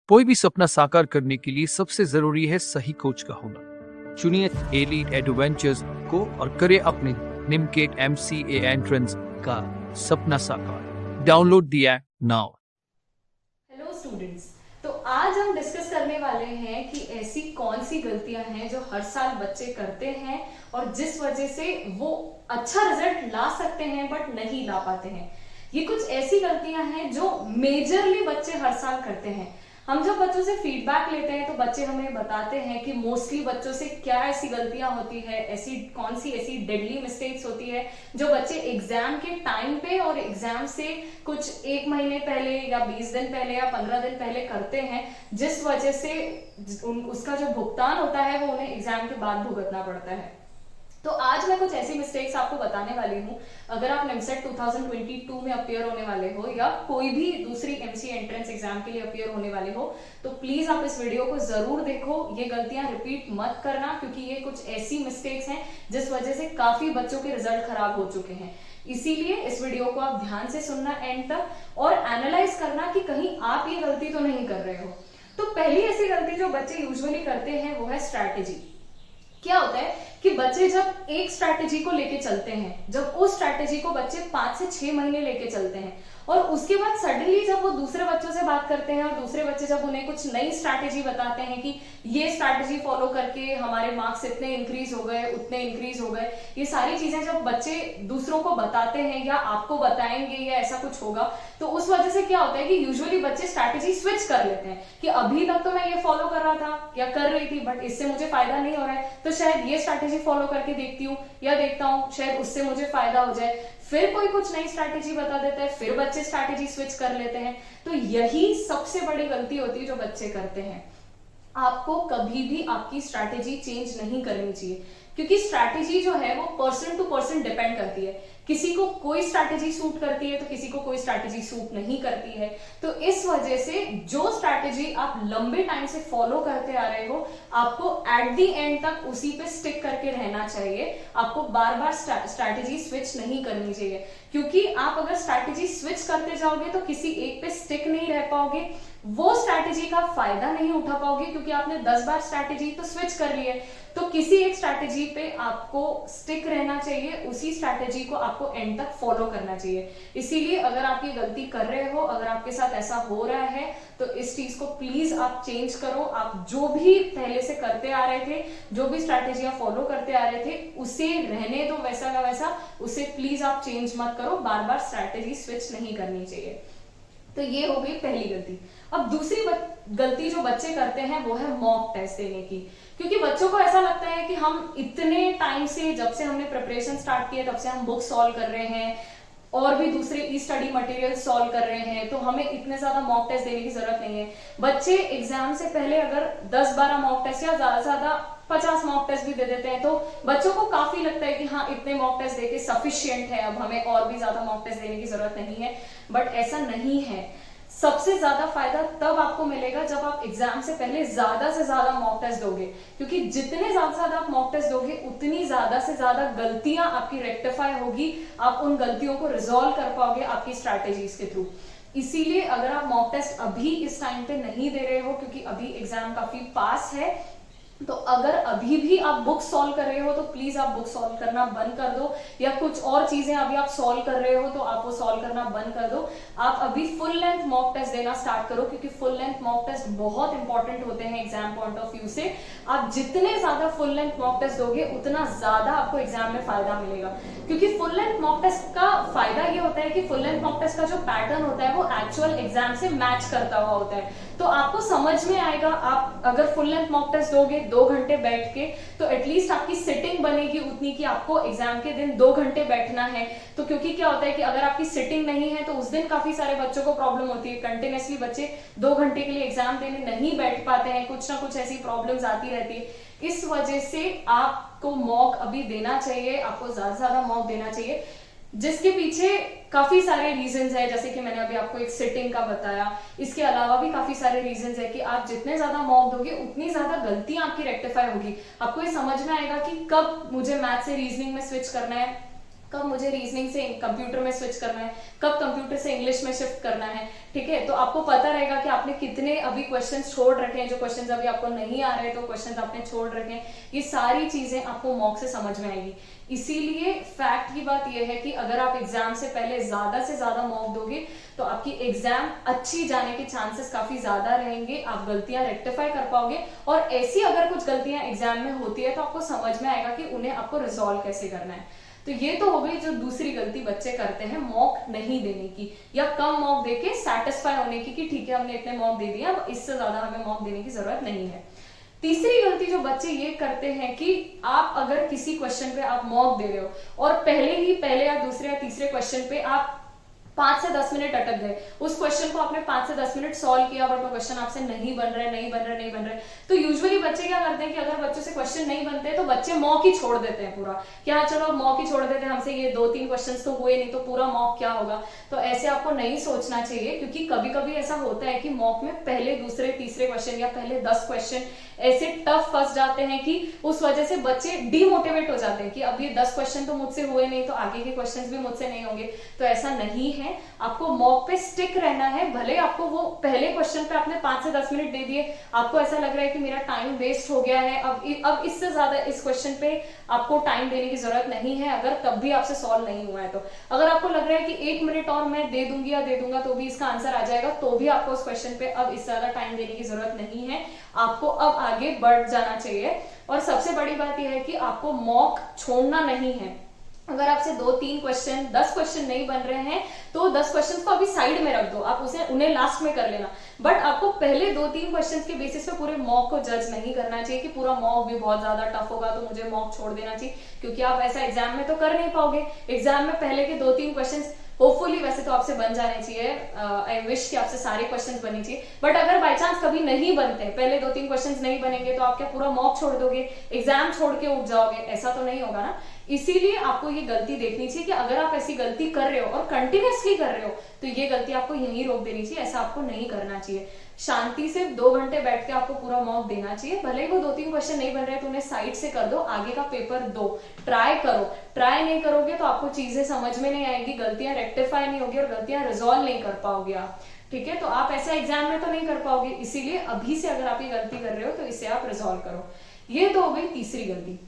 कोई भी सपना साकार करने के लिए सबसे जरूरी है सही कोच का होना। चुनिए एलीट एडवेंचर्स को और करें अपने निम्नलिखित MCA एंट्रेंस का सपना साकार। Download the app now. Hello students, तो आज हम डिस्कस करने वाले हैं कि ऐसी कौन सी गलतियां हैं जो हर साल बच्चे करते हैं और जिस वजह से वो अच्छा रिजल्ट ला सकते हैं बट नहीं ला पाते हैं। ये कुछ ऐसी गलतियां हैं जो मेजरली बच्चे हर साल करते हैं। हम जब बच्चों से फीडबैक लेते हैं तो बच्चे हमें बताते हैं कि मोस्टली बच्चों से क्या ऐसी गलतियां होती है, ऐसी कौन सी ऐसी डेडली मिस्टेक्स होती है जो बच्चे एग्जाम के टाइम पे और एग्जाम से कुछ 1 महीने पहले या 20 दिन पहले या 15 दिन पहले करते हैं, जिस वजह से उसका जो भुगतान होता है वो उन्हें एग्जाम के बाद भुगतना पड़ता है। तो आज मैं कुछ ऐसी मिस्टेक्स आपको बताने वाली हूँ। अगर आप निमसेट 2022 में अपियर होने वाले हो या कोई भी दूसरी MC एंट्रेंस एग्जाम के लिए अपियर होने वाले हो तो प्लीज आप इस वीडियो को जरूर देखो। ये गलतियां रिपीट मत करना क्योंकि ये कुछ ऐसी मिस्टेक्स हैं जिस वजह से काफी बच्चों के रिजल्ट खराब हो चुके हैं। इसीलिए इस वीडियो को आप ध्यान से सुनना एंड तक और एनालाइज करना कि कहीं आप ये गलती तो नहीं कर रहे हो। तो पहली ऐसी गलती जो बच्चे यूजुअली करते हैं वो है स्ट्रैटेजी। क्या होता है कि बच्चे जब एक स्ट्रैटेजी को लेके चलते हैं, जब उस स्ट्रैटेजी को बच्चे 5 से 6 महीने लेके चलते हैं और उसके बाद सडनली जब वो दूसरे बच्चों से बात करते हैं और दूसरे बच्चे जब उन्हें कुछ नई स्ट्रैटेजी बताते हैं कि ये स्ट्रैटेजी फॉलो करके हमारे मार्क्स इतने इंक्रीज हो गए, उतने इंक्रीज हो गए, ये सारी चीजें जब बच्चे दूसरों को बताते हैं या आपको बताएंगे या ऐसा कुछ होगा, तो उस वजह से क्या होता है कि यूजुअली बच्चे स्ट्रैटेजी स्विच कर लेते हैं कि अभी तक तो मैं ये फॉलो कर रहा था या कर रही थी बट इससे मुझे फायदा नहीं हो रहा है, तो शायद ये स्ट्रैटेजी फॉलो करके देखती हूँ या देखता हूँ, शायद उससे मुझे फायदा हो जाए। फिर कोई कुछ नई स्ट्रैटेजी बता देता है, फिर बच्चे स्ट्रैटेजी स्विच कर लेते हैं। तो यही सबसे बड़ी गलती होती है जो बच्चे करते हैं। आपको कभी भी आपकी स्ट्रैटेजी चेंज नहीं करनी चाहिए क्योंकि स्ट्रैटेजी जो है वो पर्सन टू पर्सन डिपेंड करती है। किसी को कोई स्ट्रैटेजी सूट करती है तो किसी को कोई स्ट्रैटेजी सूट नहीं करती है। तो इस वजह से जो स्ट्रैटेजी आप लंबे टाइम से फॉलो करते आ रहे हो, आपको एट द एंड तक उसी पे स्टिक करके रहना चाहिए। आपको बार बार स्ट्रैटेजी स्विच नहीं करनी चाहिए क्योंकि आप अगर स्ट्रैटेजी स्विच करते जाओगे तो किसी एक पे स्टिक नहीं रह पाओगे, वो स्ट्रैटेजी का फायदा नहीं उठा पाओगे क्योंकि आपने 10 बार स्ट्रैटेजी तो स्विच कर ली है। तो किसी एक स्ट्रैटेजी पे आपको स्टिक रहना चाहिए, उसी स्ट्रैटेजी को आपको एंड तक फॉलो करना चाहिए। इसीलिए अगर आप ये गलती कर रहे हो, अगर आपके साथ ऐसा हो रहा है तो इस चीज को प्लीज आप चेंज करो। आप जो भी पहले से करते आ रहे थे, जो भी स्ट्रैटेजियां फॉलो करते आ रहे थे, उसे रहने दो वैसा का वैसा, उसे प्लीज आप चेंज मत करो। बार बार स्ट्रैटेजी स्विच नहीं करनी चाहिए। तो ये हो गई पहली गलती। अब दूसरी गलती जो बच्चे करते हैं वो है मॉक टेस्ट देने की। क्योंकि बच्चों को ऐसा लगता है कि हम इतने टाइम से, जब से हमने प्रिपरेशन स्टार्ट किया तब से हम बुक सॉल्व कर रहे हैं और भी दूसरे ई स्टडी मटेरियल सॉल्व कर रहे हैं, तो हमें इतने ज्यादा मॉक टेस्ट देने की जरूरत नहीं है। बच्चे एग्जाम से पहले अगर 10-12 मॉक टेस्ट या ज्यादा से ज्यादा 50 मॉक टेस्ट भी दे देते हैं तो बच्चों को काफी लगता है कि हाँ इतने मॉक टेस्ट देके सफिशिएंट है, अब हमें और भी ज्यादा मॉक टेस्ट देने की जरूरत नहीं है। बट ऐसा नहीं है। सबसे ज्यादा फायदा तब आपको मिलेगा जब आप एग्जाम से पहले ज्यादा से ज्यादा मॉक टेस्ट दोगे, क्योंकि जितने ज्यादा से ज्यादा आप मॉक टेस्ट दोगे उतनी ज्यादा से ज्यादा गलतियां आपकी रेक्टिफाई होगी, आप उन गलतियों को रिजॉल्व कर पाओगे आपकी स्ट्रैटेजीज के थ्रू। इसीलिए अगर आप मॉक टेस्ट अभी इस टाइम पे नहीं दे रहे हो क्योंकि अभी एग्जाम काफी पास है, तो अगर अभी भी आप बुक सॉल्व कर रहे हो तो प्लीज आप बुक सॉल्व करना बंद कर दो, या कुछ और चीजें अभी आप सॉल्व कर रहे हो तो आप वो सॉल्व करना बंद कर दो। आप अभी फुल लेंथ मॉक टेस्ट देना स्टार्ट करो क्योंकि फुल लेंथ मॉक टेस्ट बहुत इंपॉर्टेंट होते हैं एग्जाम पॉइंट ऑफ व्यू से। आप जितने ज्यादा फुल लेंथ मॉक टेस्ट दोगे उतना ज्यादा आपको एग्जाम में फायदा मिलेगा, क्योंकि फुल लेंथ मॉक टेस्ट का फायदा ये होता है कि फुल लेंथ मॉक टेस्ट का जो पैटर्न होता है वो एक्चुअल एग्जाम से मैच करता हुआ होता है। तो आपको समझ में आएगा। आप अगर फुल लेंथ मॉक टेस्ट दोगे 2 घंटे बैठ के तो एटलीस्ट आपकी सिटिंग बनेगी उतनी कि आपको एग्जाम के दिन 2 घंटे बैठना है। तो क्योंकि क्या होता है कि अगर आपकी सिटिंग नहीं है तो उस दिन काफी सारे बच्चों को प्रॉब्लम होती है, कंटिन्यूअसली बच्चे 2 घंटे के लिए एग्जाम देने नहीं बैठ पाते हैं, कुछ ना कुछ ऐसी प्रॉब्लम्स आती रहती है। इस वजह से आपको मॉक अभी देना चाहिए, आपको ज्यादा से ज्यादा मॉक देना चाहिए, जिसके पीछे काफी सारे रीजंस है, जैसे कि मैंने अभी आपको एक सिटिंग का बताया। इसके अलावा भी काफी सारे रीजंस है कि आप जितने ज्यादा मॉक दोगे उतनी ज्यादा गलतियां आपकी रेक्टिफाई होगी। आपको ये समझ में आएगा कि कब मुझे मैथ से रीजनिंग में स्विच करना है, कब मुझे रीजनिंग से कंप्यूटर में स्विच करना है, कब कंप्यूटर से इंग्लिश में शिफ्ट करना है, ठीक है। तो आपको पता रहेगा कि आपने कितने अभी क्वेश्चंस छोड़ रखे हैं, जो क्वेश्चंस अभी आपको नहीं आ रहे तो क्वेश्चंस आपने छोड़ रखे हैं। ये सारी चीजें आपको मॉक से समझ में आएगी। इसीलिए फैक्ट की बात यह है कि अगर आप एग्जाम से पहले ज्यादा से ज्यादा मॉक दोगे तो आपकी एग्जाम अच्छी जाने के चांसेस काफी ज्यादा रहेंगे, आप गलतियां रेक्टिफाई कर पाओगे। और ऐसी अगर कुछ गलतियां एग्जाम में होती है तो आपको समझ में आएगा कि उन्हें आपको रिजॉल्व कैसे करना है। तो ये तो हो गई जो दूसरी गलती बच्चे करते हैं मॉक नहीं देने की, या कम मॉक देके सेटिस्फाई होने की कि ठीक है हमने इतने मॉक दे दिया, अब इससे ज्यादा हमें मॉक देने की जरूरत नहीं है। तीसरी गलती जो बच्चे ये करते हैं कि आप अगर किसी क्वेश्चन पे आप मॉक दे रहे हो और पहले या दूसरे या तीसरे क्वेश्चन पे आप 5 से 10 मिनट अटक गए, उस क्वेश्चन को आपने 5 से 10 मिनट सॉल्व किया बट वो क्वेश्चन आपसे नहीं बन रहे, तो यूजुअली बच्चे क्या करते हैं कि अगर बच्चों से क्वेश्चन नहीं बनते तो बच्चे मॉक ही छोड़ देते हैं पूरा, कि हाँ चलो मॉक ही छोड़ देते हैं, हमसे ये 2-3 क्वेश्चन तो हुए नहीं तो पूरा मॉक क्या होगा। तो ऐसे आपको नहीं सोचना चाहिए, क्योंकि कभी कभी ऐसा होता है कि मॉक में पहले दूसरे तीसरे क्वेश्चन या पहले 10 क्वेश्चन ऐसे टफ फंस जाते हैं कि उस वजह से बच्चे डीमोटिवेट हो जाते हैं कि अब ये 10 क्वेश्चन तो मुझसे हुए नहीं तो आगे के क्वेश्चंस भी मुझसे नहीं होंगे। तो ऐसा नहीं है, आपको मॉक पे स्टिक रहना है। भले आपको वो पहले क्वेश्चन पे आपने 5 से 10 मिनट दे दिए, आपको ऐसा लग रहा है कि मेरा टाइम वेस्ट हो गया है, अब इससे ज्यादा इस क्वेश्चन पे आपको टाइम देने की जरूरत नहीं है, अगर तब भी आपसे सॉल्व नहीं हुआ है तो। अगर आपको लग रहा है कि 1 मिनट और मैं दे दूंगी या दे दूंगा तो भी इसका आंसर आ जाएगा, तो भी आपको उस क्वेश्चन पे अब इससे ज्यादा टाइम देने की जरूरत नहीं है, आपको अब आगे बढ़ जाना चाहिए। और सबसे बड़ी बात यह है कि आपको मॉक छोड़ना नहीं है। अगर आपसे 2-3 क्वेश्चन 10 क्वेश्चन नहीं बन रहे हैं तो 10 क्वेश्चन को अभी साइड में रख दो, आप उन्हें लास्ट में कर लेना। बट आपको पहले 2-3 क्वेश्चन के बेसिस पे पूरे मॉक को जज नहीं करना चाहिए कि पूरा मॉक भी बहुत ज्यादा टफ होगा तो मुझे मॉक छोड़ देना चाहिए, क्योंकि आप ऐसा एग्जाम में तो कर नहीं पाओगे। एग्जाम में पहले के 2-3 क्वेश्चन होपफुली वैसे तो आपसे बन जाने चाहिए, आई विश कि आपसे सारे क्वेश्चंस बने चाहिए, बट अगर बाय चांस कभी नहीं बनते, पहले 2-3 क्वेश्चंस नहीं बनेंगे तो आप क्या पूरा मॉक छोड़ दोगे, एग्जाम छोड़ के उठ जाओगे? ऐसा तो नहीं होगा ना। इसीलिए आपको ये गलती देखनी चाहिए कि अगर आप ऐसी गलती कर रहे हो और कंटिन्यूअसली कर रहे हो तो ये गलती आपको यहीं रोक देनी चाहिए, ऐसा आपको नहीं करना चाहिए। शांति से 2 घंटे बैठ के आपको पूरा मॉक देना चाहिए, भले ही वो 2-3 क्वेश्चन नहीं बन रहे तो उन्हें साइड से कर दो, आगे का पेपर दो, ट्राई करो। ट्राई नहीं करोगे तो आपको चीजें समझ में नहीं आएगी, गलतियां रेक्टिफाई नहीं होगी और गलतियां रिजॉल्व नहीं कर पाओगे आप, ठीक है। तो आप ऐसा एग्जाम में तो नहीं कर पाओगे, इसीलिए अभी से अगर आप ये गलती कर रहे हो तो इसे आप रिजॉल्व करो। ये तो हो गई तीसरी गलती।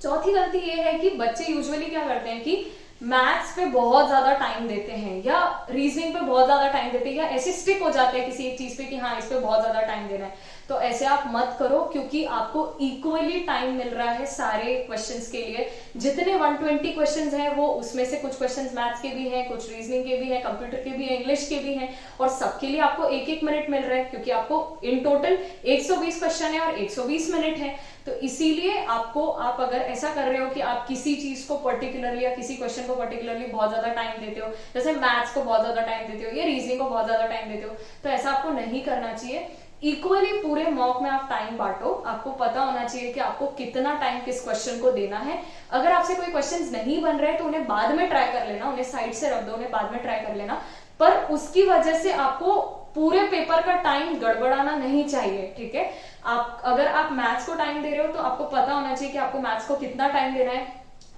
चौथी गलती ये है कि बच्चे यूजुअली क्या करते हैं कि मैथ्स पे बहुत ज्यादा टाइम देते हैं या रीजनिंग पे बहुत ज्यादा टाइम देते हैं, या ऐसे स्टिक हो जाते हैं किसी एक चीज पे कि हाँ इस पे बहुत ज्यादा टाइम देना है। तो ऐसे आप मत करो, क्योंकि आपको इक्वली टाइम मिल रहा है सारे क्वेश्चंस के लिए। जितने 120 क्वेश्चंस हैं वो उसमें से कुछ क्वेश्चंस मैथ्स के भी हैं, कुछ रीजनिंग के भी हैं, कंप्यूटर के भी हैं, इंग्लिश के भी हैं, और सबके लिए आपको 1-1 मिनट मिल रहा है, क्योंकि आपको इन टोटल 120 क्वेश्चन है और 120 मिनट है। तो इसीलिए आपको, आप अगर ऐसा कर रहे हो कि आप किसी चीज को पर्टिकुलरली या किसी क्वेश्चन को पर्टिकुलरली बहुत ज्यादा टाइम देते हो, जैसे मैथ्स को बहुत ज्यादा टाइम देते हो या रीजनिंग को बहुत ज्यादा टाइम देते हो, तो ऐसा आपको नहीं करना चाहिए। इक्वली पूरे मॉक में आप टाइम बांटो, आपको पता होना चाहिए कि आपको कितना टाइम किस क्वेश्चन को देना है। अगर आपसे कोई क्वेश्चंस नहीं बन रहे तो उन्हें बाद में ट्राई कर लेना, उन्हें साइड से रख दो, उन्हें बाद में ट्राई कर लेना, पर उसकी वजह से आपको पूरे पेपर का टाइम गड़बड़ाना नहीं चाहिए, ठीक है। अगर आप मैथ्स को टाइम दे रहे हो तो आपको पता होना चाहिए कि आपको मैथ्स को कितना टाइम देना है,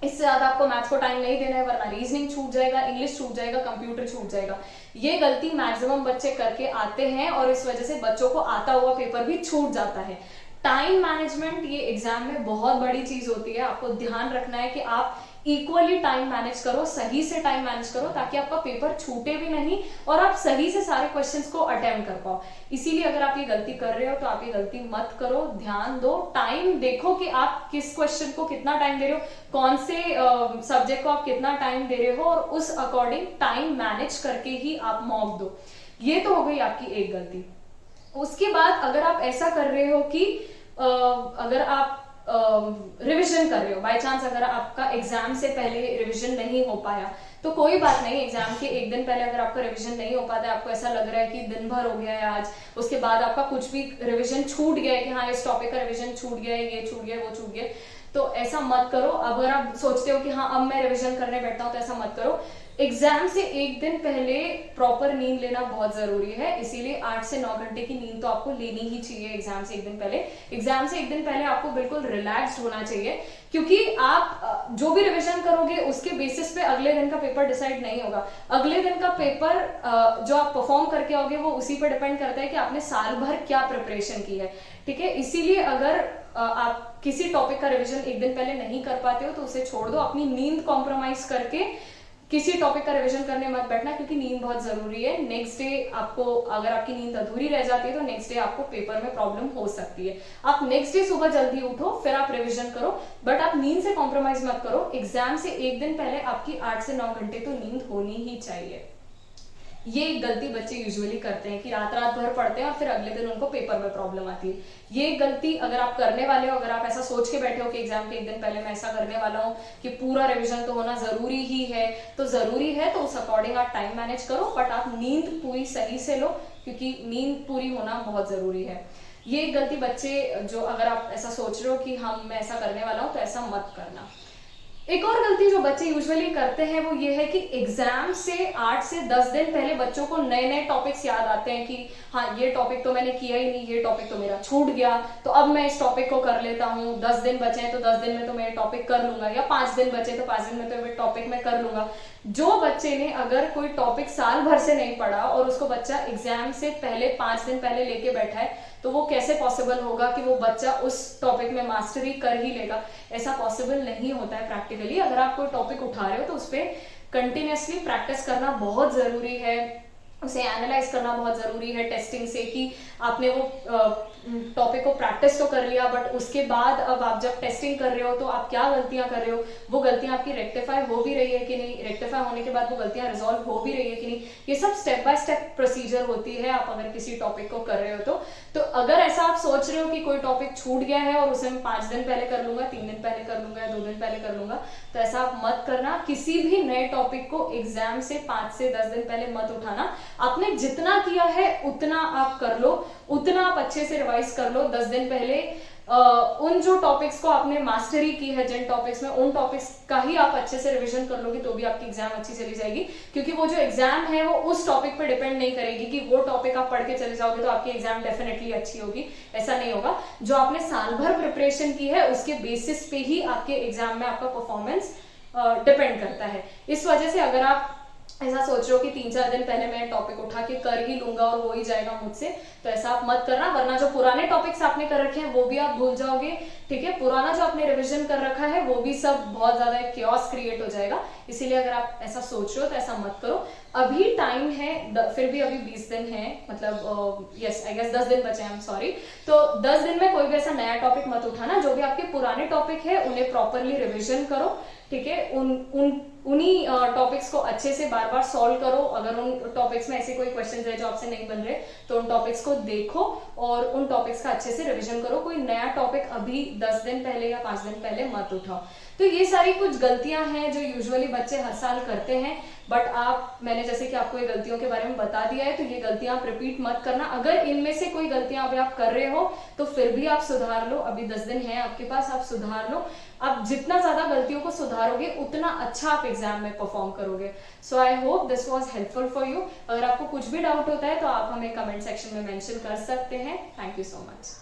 इससे ज्यादा आपको मैथ्स को टाइम नहीं देना है, वरना रीजनिंग छूट जाएगा, इंग्लिश छूट जाएगा, कंप्यूटर छूट जाएगा। ये गलती मैक्सिमम बच्चे करके आते हैं और इस वजह से बच्चों को आता हुआ पेपर भी छूट जाता है। टाइम मैनेजमेंट ये एग्जाम में बहुत बड़ी चीज होती है, आपको ध्यान रखना है कि आप इक्वली टाइम मैनेज करो, सही से टाइम मैनेज करो, ताकि आपका पेपर छूटे भी नहीं और आप सही से सारे क्वेश्चंस को अटेम्प्ट कर पाओ। इसीलिए अगर आप ये गलती कर रहे हो तो आप ये गलती मत करो, ध्यान दो, टाइम देखो कि आप किस क्वेश्चन को कितना टाइम दे रहे हो, कौन से सब्जेक्ट को आप कितना टाइम दे रहे हो, और उस अकॉर्डिंग टाइम मैनेज करके ही आप मॉक दो। ये तो हो गई आपकी एक गलती। उसके बाद अगर आप ऐसा कर रहे हो कि अगर आप रिवीजन कर रहे हो, बाय चांस अगर आपका एग्जाम से पहले रिवीजन नहीं हो पाया तो कोई बात नहीं, एग्जाम के एक दिन पहले अगर आपका रिवीजन नहीं हो पाता है, आपको ऐसा लग रहा है कि दिन भर हो गया है आज, उसके बाद आपका कुछ भी रिवीजन छूट गया है कि हाँ इस टॉपिक का रिवीजन छूट गया है, ये छूट गया, वो छूट गया, तो ऐसा मत करो। अगर आप सोचते हो कि हाँ अब मैं रिवीजन करने बैठता हूँ तो ऐसा मत करो। एग्जाम से एक दिन पहले प्रॉपर नींद लेना बहुत जरूरी है, इसीलिए 8 से 9 घंटे की नींद तो आपको लेनी ही चाहिए एग्जाम से एक दिन पहले। एग्जाम से एक दिन पहले आपको बिल्कुल रिलैक्स्ड होना चाहिए, क्योंकि आप जो भी रिवीजन करोगे उसके बेसिस पे अगले दिन का पेपर डिसाइड नहीं होगा। अगले दिन का पेपर जो आप परफॉर्म करके आओगे वो उसी पर डिपेंड करता है कि आपने साल भर क्या प्रिपरेशन की है, ठीक है। इसीलिए अगर आप किसी टॉपिक का रिवीजन एक दिन पहले नहीं कर पाते हो तो उसे छोड़ दो, अपनी नींद कॉम्प्रोमाइज करके किसी टॉपिक का रिवीजन करने मत बैठना, क्योंकि नींद बहुत जरूरी है। नेक्स्ट डे आपको, अगर आपकी नींद अधूरी रह जाती है तो नेक्स्ट डे आपको पेपर में प्रॉब्लम हो सकती है। आप नेक्स्ट डे सुबह जल्दी उठो, फिर आप रिवीजन करो, बट आप नींद से कॉम्प्रोमाइज मत करो। एग्जाम से एक दिन पहले आपकी 8 से 9 घंटे तो नींद होनी ही चाहिए। ये एक गलती बच्चे यूजुअली करते हैं कि रात रात भर पढ़ते हैं और फिर अगले दिन उनको पेपर में प्रॉब्लम आती है। ये गलती अगर आप करने वाले हो, अगर आप ऐसा सोच के बैठे हो कि एग्जाम के एक दिन पहले मैं ऐसा करने वाला हूँ कि पूरा रिवीजन तो होना जरूरी ही है, तो जरूरी है तो उस अकॉर्डिंग आप टाइम मैनेज करो, बट आप नींद पूरी सही से लो, क्योंकि नींद पूरी होना बहुत जरूरी है। ये एक गलती बच्चे, जो अगर आप ऐसा सोच रहे हो कि मैं ऐसा करने वाला हूँ, तो ऐसा मत करना। एक और गलती जो बच्चे यूजुअली करते हैं वो ये है कि एग्जाम से 8 से 10 दिन पहले बच्चों को नए नए टॉपिक्स याद आते हैं कि हाँ ये टॉपिक तो मैंने किया ही नहीं, ये टॉपिक तो मेरा छूट गया, तो अब मैं इस टॉपिक को कर लेता हूँ। 10 दिन बचे हैं तो 10 दिन में तो मैं टॉपिक कर लूंगा, या 5 दिन बचे तो 5 दिन में तो मैं टॉपिक में कर लूंगा। जो बच्चे ने अगर कोई टॉपिक साल भर से नहीं पढ़ा और उसको बच्चा एग्जाम से पहले 5 दिन पहले लेके बैठा है, तो वो कैसे पॉसिबल होगा कि वो बच्चा उस टॉपिक में मास्टरी कर ही लेगा? ऐसा पॉसिबल नहीं होता है प्रैक्टिकली। अगर आप कोई टॉपिक उठा रहे हो तो उस पर कंटिन्यूअसली प्रैक्टिस करना बहुत जरूरी है, उसे एनालाइज करना बहुत जरूरी है टेस्टिंग से, कि आपने वो टॉपिक को प्रैक्टिस तो कर लिया, बट उसके बाद अब आप जब टेस्टिंग कर रहे हो तो आप क्या गलतियां कर रहे हो, वो गलतियां आपकी रेक्टिफाई हो भी रही है कि नहीं, रेक्टिफाई होने के बाद वो गलतियां रिजॉल्व हो भी रही है कि नहीं। ये सब स्टेप बाय स्टेप प्रोसीजर होती है आप अगर किसी टॉपिक को कर रहे हो तो अगर ऐसा आप सोच रहे हो कि कोई टॉपिक छूट गया है और उसे मैं 5 दिन पहले कर लूंगा, 3 दिन पहले कर लूंगा, 2 दिन पहले कर लूंगा, तो ऐसा आप मत करना। किसी भी नए टॉपिक को एग्जाम से 5 से 10 दिन पहले मत उठाना। आपने जितना किया है उतना आप कर लो, उतना आप अच्छे से रिवाइज कर लो 10 दिन पहले। उन जो टॉपिक्स को आपने मास्टरी की है, जिन टॉपिक्स में, उन टॉपिक्स का ही आप अच्छे से रिवीजन कर लोगे तो भी आपकी एग्जाम अच्छी चली जाएगी, क्योंकि वो जो एग्जाम है वो उस टॉपिक पे डिपेंड नहीं करेगी कि वो टॉपिक आप पढ़ के चले जाओगे तो आपकी एग्जाम डेफिनेटली अच्छी होगी। ऐसा नहीं होगा। जो आपने साल भर प्रिपरेशन की है उसके बेसिस पे ही आपके एग्जाम में आपका परफॉर्मेंस डिपेंड करता है। इस वजह से अगर आप ऐसा सोच रहे हो कि 3-4 दिन पहले मैं टॉपिक उठा के कर ही लूंगा और हो ही जाएगा मुझसे, तो ऐसा आप मत करना, वरना जो पुराने टॉपिक्स आपने कर रखे हैं वो भी आप भूल जाओगे, ठीक है। पुराना जो आपने रिवीजन कर रखा है वो भी सब बहुत ज्यादा क्योस क्रिएट हो जाएगा। इसीलिए अगर आप ऐसा सोच रहे हो तो ऐसा मत करो। अभी टाइम है, फिर भी अभी 20 दिन है, मतलब यस आई गेस 10 दिन बचे हैं, सॉरी। तो 10 दिन में कोई भी ऐसा नया टॉपिक मत उठाना। जो भी आपके पुराने टॉपिक है उन्हें प्रॉपरली रिविजन करो, ठीक है। उन्हीं टॉपिक्स को अच्छे से बार बार सॉल्व करो। अगर उन टॉपिक्स में ऐसे कोई क्वेश्चन है जो आपसे नहीं बन रहे तो उन टॉपिक्स को देखो और उन टॉपिक्स का अच्छे से रिवीजन करो। कोई नया टॉपिक अभी 10 दिन पहले या 5 दिन पहले मत उठाओ। तो ये सारी कुछ गलतियां हैं जो यूजुअली बच्चे हर साल करते हैं, बट मैंने जैसे कि आपको ये गलतियों के बारे में बता दिया है, तो ये गलतियां आप रिपीट मत करना। अगर इनमें से कोई गलतियां अभी आप कर रहे हो तो फिर भी आप सुधार लो, अभी 10 दिन है आपके पास, आप सुधार लो। आप जितना ज्यादा गलतियों को सुधारोगे उतना अच्छा आप एग्जाम में परफॉर्म करोगे। So I hope this was helpful for you. अगर आपको कुछ भी डाउट होता है तो आप हमें कमेंट सेक्शन में मेंशन कर सकते हैं। Thank you so much.